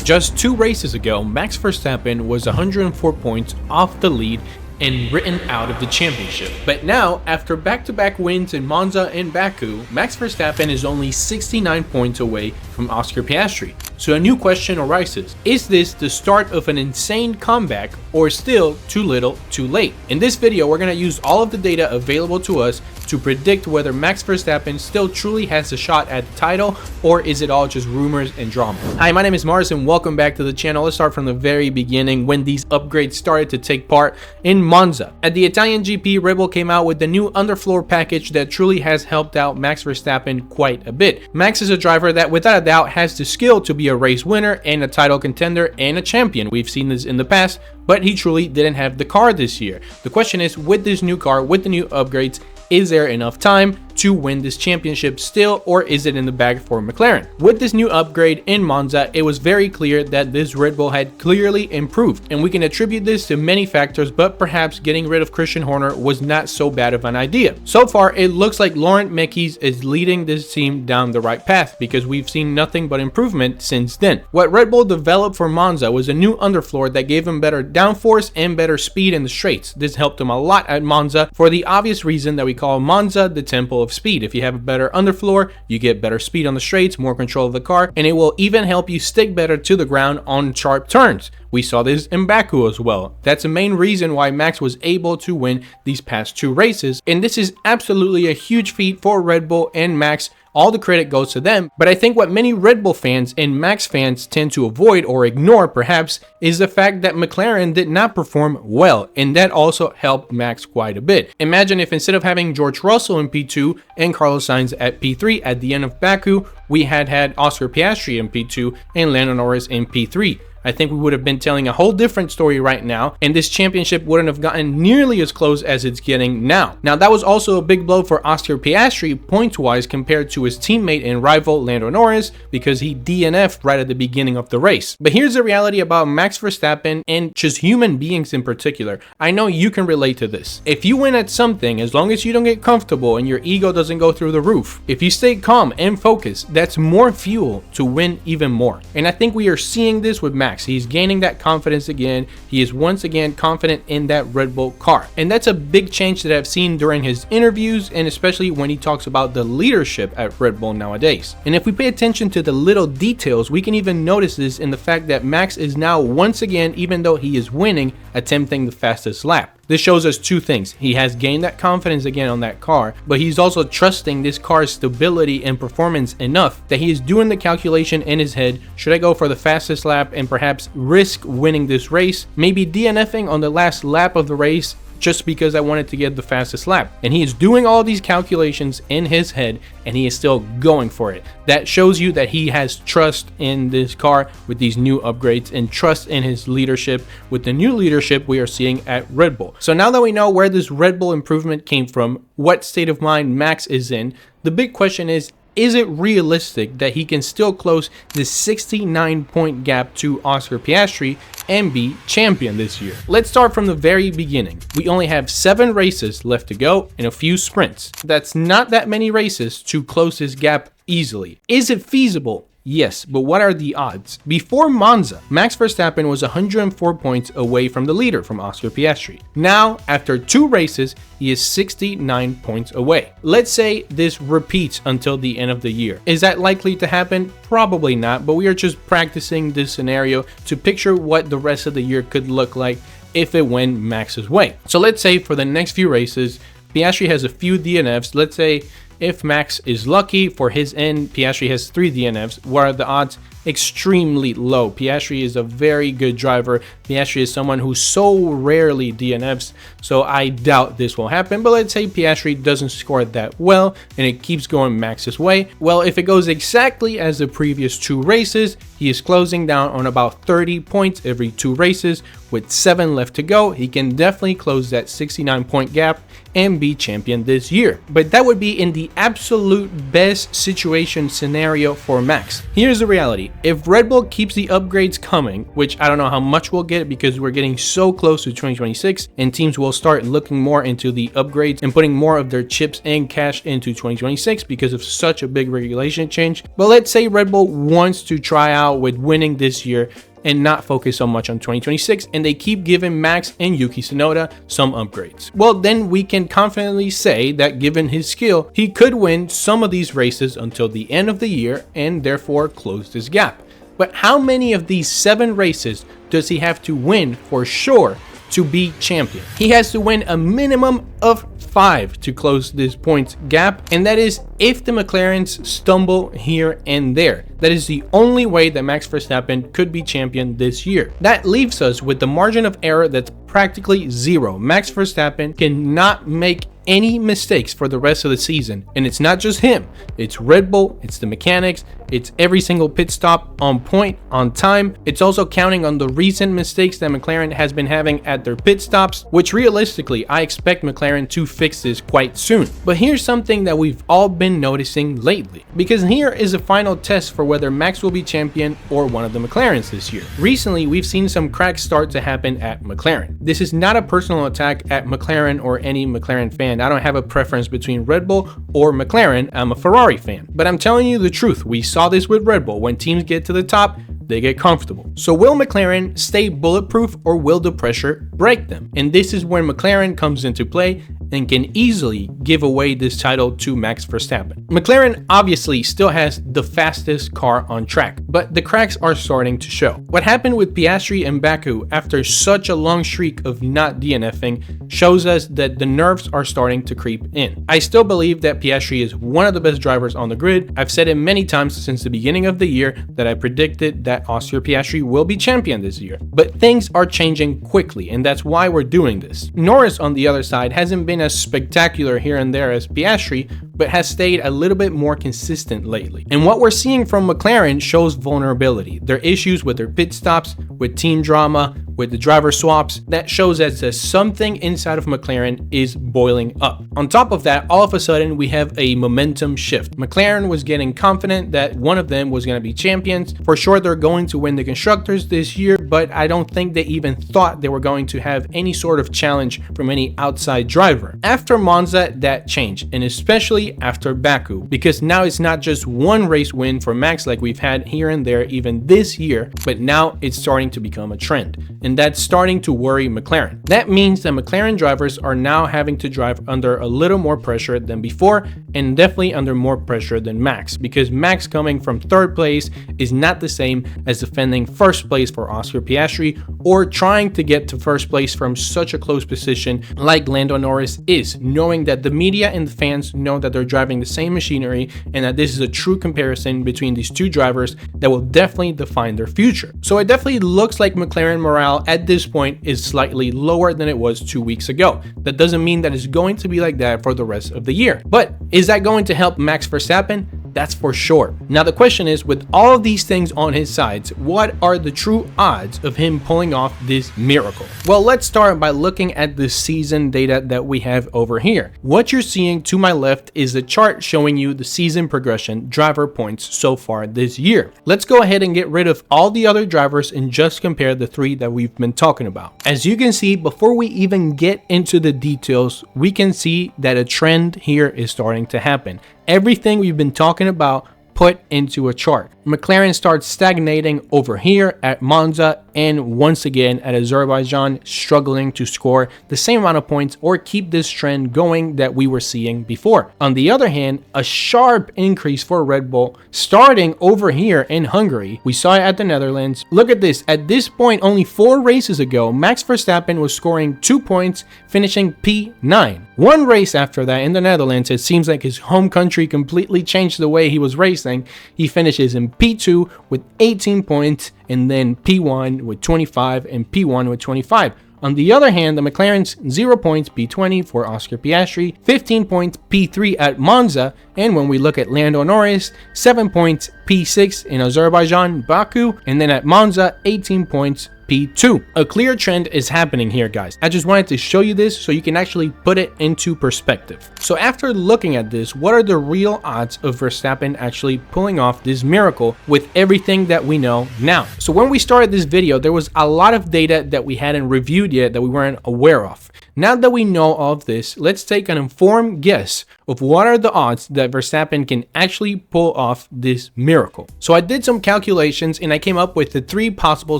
Just 2 races ago, Max Verstappen was 104 points off the lead and written out of the championship. But now, after back-to-back wins in Monza and Baku, Max Verstappen is only 69 points away from Oscar Piastri. So a new question arises. Is this the start of an insane comeback, or still too little too late? In this video, we're going to use all of the data available to us to predict whether Max Verstappen still truly has a shot at the title, or is it all just rumors and drama? Hi, my name is Mars and welcome back to the channel. Let's start from the very beginning when these upgrades started to take part in Monza. At the Italian GP, Red Bull came out with the new underfloor package that truly has helped out Max Verstappen quite a bit. Max is a driver that without a doubt has the skill to be a race winner and a title contender and a champion. We've seen this in the past, but he truly didn't have the car this year. The question is, with this new car, with the new upgrades, is there enough time to win this championship still, or is it in the bag for McLaren? With this new upgrade in Monza, it was very clear that this Red Bull had clearly improved, and we can attribute this to many factors, but perhaps getting rid of Christian Horner was not so bad of an idea. So far, it looks like Laurent Mekies is leading this team down the right path, because we've seen nothing but improvement since then. What Red Bull developed for Monza was a new underfloor that gave him better downforce and better speed in the straights. This helped him a lot at Monza for the obvious reason that we call Monza the temple of speed. If you have a better underfloor, you get better speed on the straights, more control of the car, and it will even help you stick better to the ground on sharp turns. We saw this in Baku as well. That's the main reason why Max was able to win these past 2 races, and this is absolutely a huge feat for Red Bull and Max. All the credit goes to them, but I think what many Red Bull fans and Max fans tend to avoid or ignore perhaps is the fact that McLaren did not perform well, and that also helped Max quite a bit. Imagine if instead of having George Russell in P2 and Carlos Sainz at P3 at the end of Baku, we had Oscar Piastri in P2 and Lando Norris in P3. I think we would have been telling a whole different story right now, and this championship wouldn't have gotten nearly as close as it's getting now. Now, that was also a big blow for Oscar Piastri points-wise compared to his teammate and rival Lando Norris, because he DNF'd right at the beginning of the race. But here's the reality about Max Verstappen and just human beings in particular. I know you can relate to this. If you win at something, as long as you don't get comfortable and your ego doesn't go through the roof, if you stay calm and focused, that's more fuel to win even more. And I think we are seeing this with Max. He's gaining that confidence again. He is once again confident in that Red Bull car. And that's a big change that I've seen during his interviews, and especially when he talks about the leadership at Red Bull nowadays. And if we pay attention to the little details, we can even notice this in the fact that Max is now once again, even though he is winning, attempting the fastest lap. This shows us 2 things. He has gained that confidence again on that car, but he's also trusting this car's stability and performance enough that he is doing the calculation in his head. Should I go for the fastest lap and perhaps risk winning this race? Maybe DNFing on the last lap of the race just because I wanted to get the fastest lap. And he is doing all these calculations in his head, and he is still going for it. That shows you that he has trust in this car with these new upgrades, and trust in his leadership with the new leadership we are seeing at Red Bull. So now that we know where this Red Bull improvement came from, what state of mind Max is in, the big question is it realistic that he can still close this 69-point gap to Oscar Piastri and be champion this year? Let's start from the very beginning. We only have 7 races left to go and a few sprints. That's not that many races to close this gap easily. Is it feasible? Yes, but what are the odds? Before Monza, Max Verstappen was 104 points away from the leader, from Oscar Piastri. Now, after 2 races, he is 69 points away. Let's say this repeats until the end of the year. Is that likely to happen? Probably not, but we are just practicing this scenario to picture what the rest of the year could look like if it went Max's way. So let's say for the next few races, Piastri has a few DNFs. Let's say if Max is lucky, for his end, Piastri has 3 DNFs. What are the odds? Extremely low. Piastri is a very good driver. Piastri is someone who so rarely DNFs, so I doubt this will happen. But let's say Piastri doesn't score that well and it keeps going Max's way. Well, if it goes exactly as the previous 2 races, he is closing down on about 30 points every 2 races. With 7 left to go, he can definitely close that 69-point gap and be champion this year. But that would be in the absolute best situation scenario for Max. Here's the reality. if Red Bull keeps the upgrades coming, which I don't know how much we'll get because we're getting so close to 2026 and teams will start looking more into the upgrades and putting more of their chips and cash into 2026 because of such a big regulation change. But let's say Red Bull wants to try out with winning this year and not focus so much on 2026, and they keep giving Max and Yuki Tsunoda some upgrades. Well, then we can confidently say that given his skill, he could win some of these races until the end of the year and therefore close this gap. But how many of these 7 races does he have to win for sure to be champion? He has to win a minimum of 5 to close this points gap, and that is if the McLarens stumble here and there. That is the only way that Max Verstappen could be champion this year. That leaves us with the margin of error that's practically 0. Max Verstappen cannot make any mistakes for the rest of the season, and it's not just him, it's Red Bull, it's the mechanics, it's every single pit stop on point, on time. It's also counting on the recent mistakes that McLaren has been having at their pit stops, which realistically I expect McLaren to fix this quite soon. But here's something that we've all been noticing lately, because here is a final test for whether Max will be champion or one of the McLarens this year. Recently we've seen some cracks start to happen at McLaren. This is not a personal attack at McLaren or any McLaren fan. I don't have a preference between Red Bull or McLaren. I'm a Ferrari fan. But I'm telling you the truth. We saw this with Red Bull. When teams get to the top, they get comfortable. So will McLaren stay bulletproof or will the pressure break them? And this is when McLaren comes into play and can easily give away this title to Max Verstappen. McLaren obviously still has the fastest car on track, but the cracks are starting to show. What happened with Piastri and Baku after such a long streak of not DNFing shows us that the nerves are starting to creep in. I still believe that Piastri is one of the best drivers on the grid. I've said it many times since the beginning of the year that I predicted that Oscar Piastri will be champion this year. But things are changing quickly, and that's why we're doing this. Norris, on the other side, hasn't been as spectacular here and there as Piastri, but has stayed a little bit more consistent lately. And what we're seeing from McLaren shows vulnerability. Their issues with their pit stops, with team drama, with the driver swaps, that shows us that something inside of McLaren is boiling up. On top of that, all of a sudden we have a momentum shift. McLaren was getting confident that one of them was going to be champions. For sure they're going to win the constructors this year, but I don't think they even thought they were going to have any sort of challenge from any outside driver. After Monza, that changed, and especially after Baku, because now it's not just one race win for Max like we've had here and there even this year, but now it's starting to become a trend. And that's starting to worry McLaren. That means that McLaren drivers are now having to drive under a little more pressure than before, and definitely under more pressure than Max, because Max coming from 3rd place is not the same as defending 1st place for Oscar Piastri or trying to get to 1st place from such a close position like Lando Norris is, knowing that the media and the fans know that they're driving the same machinery and that this is a true comparison between these two drivers that will definitely define their future. So it definitely looks like McLaren morale at this point is slightly lower than it was 2 weeks ago. That doesn't mean that it's going to be like that for the rest of the year. But is that going to help Max Verstappen? That's for sure. Now the question is, with all of these things on his sides, what are the true odds of him pulling off this miracle? Well, let's start by looking at the season data that we have over here. What you're seeing to my left is a chart showing you the season progression driver points so far this year. Let's go ahead and get rid of all the other drivers and just compare the 3 that we've been talking about. As you can see, before we even get into the details, we can see that a trend here is starting to happen. Everything we've been talking about put into a chart. McLaren starts stagnating over here at Monza and once again at Azerbaijan, struggling to score the same amount of points or keep this trend going that we were seeing before. On the other hand, a sharp increase for Red Bull starting over here in Hungary. We saw it at the Netherlands. Look at this. At this point, only 4 races ago, Max Verstappen was scoring 2 points, finishing P9. One race after that in the Netherlands, it seems like his home country completely changed the way he was racing. He finishes in P2 with 18 points, and then P1 with 25 and P1 with 25. On the other hand, the McLaren's 0 points, P20 for Oscar Piastri, 15 points, P3 at Monza, and when we look at Lando Norris, 7 points, P6 in Azerbaijan, Baku, and then at Monza, 18 points, P2. A clear trend is happening here, guys. I just wanted to show you this so you can actually put it into perspective. So after looking at this, what are the real odds of Verstappen actually pulling off this miracle with everything that we know now? So when we started this video, there was a lot of data that we hadn't reviewed yet that we weren't aware of. Now that we know all of this, let's take an informed guess of what are the odds that Verstappen can actually pull off this miracle. So I did some calculations and I came up with the 3 possible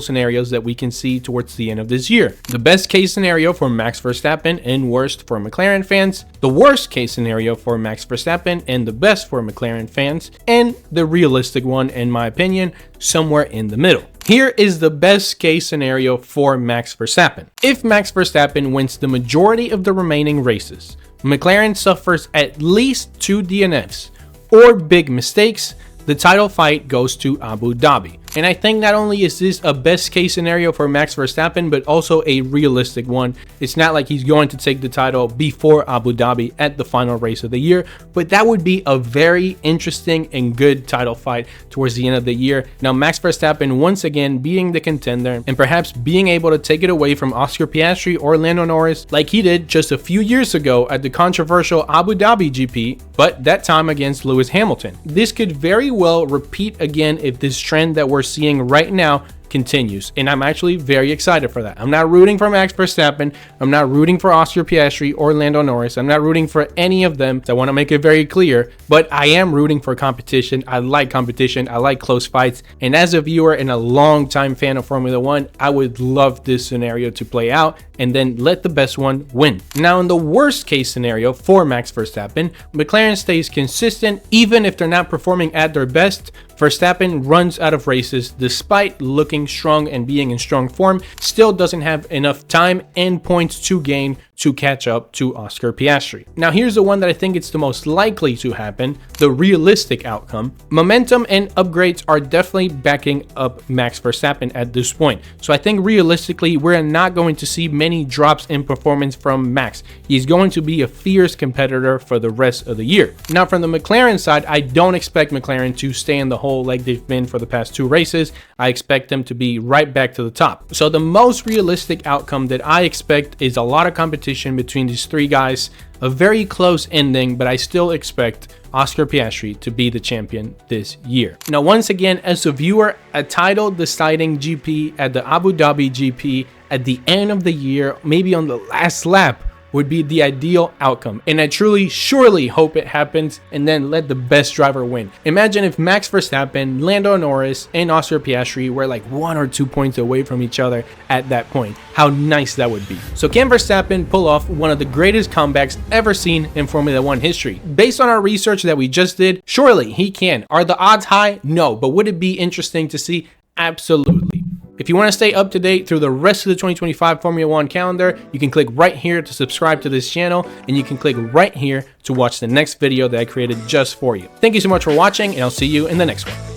scenarios that we can see towards the end of this year. The best case scenario for Max Verstappen and worst for McLaren fans, the worst case scenario for Max Verstappen and the best for McLaren fans, and the realistic one, in my opinion, somewhere in the middle. Here is the best case scenario for Max Verstappen. If Max Verstappen wins the majority of the remaining races, McLaren suffers at least 2 DNFs or big mistakes, the title fight goes to Abu Dhabi. And I think not only is this a best case scenario for Max Verstappen, but also a realistic one. It's not like he's going to take the title before Abu Dhabi at the final race of the year, but that would be a very interesting and good title fight towards the end of the year. Now, Max Verstappen once again being the contender and perhaps being able to take it away from Oscar Piastri or Lando Norris like he did just a few years ago at the controversial Abu Dhabi GP, but that time against Lewis Hamilton. This could very well repeat again if this trend that we're seeing right now continues, and I'm actually very excited for that. I'm not rooting for Max Verstappen, I'm not rooting for Oscar Piastri or Lando Norris, I'm not rooting for any of them. I want to make it very clear, but I am rooting for competition. I like competition, I like close fights, and as a viewer and a long-time fan of Formula 1, I would love this scenario to play out and then let the best one win. Now, in the worst case scenario for Max Verstappen, McLaren stays consistent even if they're not performing at their best. Verstappen runs out of races despite looking strong and being in strong form, still doesn't have enough time and points to gain to catch up to Oscar Piastri. Now, here's the one that I think it's the most likely to happen, the realistic outcome. Momentum and upgrades are definitely backing up Max Verstappen at this point. So I think realistically, we're not going to see many drops in performance from Max. He's going to be a fierce competitor for the rest of the year. Now, from the McLaren side, I don't expect McLaren to stay in the hole like they've been for the past 2 races. I expect them to be right back to the top. So the most realistic outcome that I expect is a lot of competition between these 3 guys, a very close ending, but I still expect Oscar Piastri to be the champion this year. Now, once again, as a viewer, a title deciding GP at the Abu Dhabi GP at the end of the year, maybe on the last lap, would be the ideal outcome, and I surely hope it happens, and then let the best driver win. Imagine if Max Verstappen, Lando Norris, and Oscar Piastri were like 1 or 2 points away from each other at that point. How nice that would be. So can Verstappen pull off one of the greatest comebacks ever seen in Formula 1 history? Based on our research that we just did, surely he can. Are the odds high? No, but would it be interesting to see? Absolutely. If you want to stay up to date through the rest of the 2025 Formula 1 calendar, you can click right here to subscribe to this channel, and you can click right here to watch the next video that I created just for you. Thank you so much for watching, and I'll see you in the next one.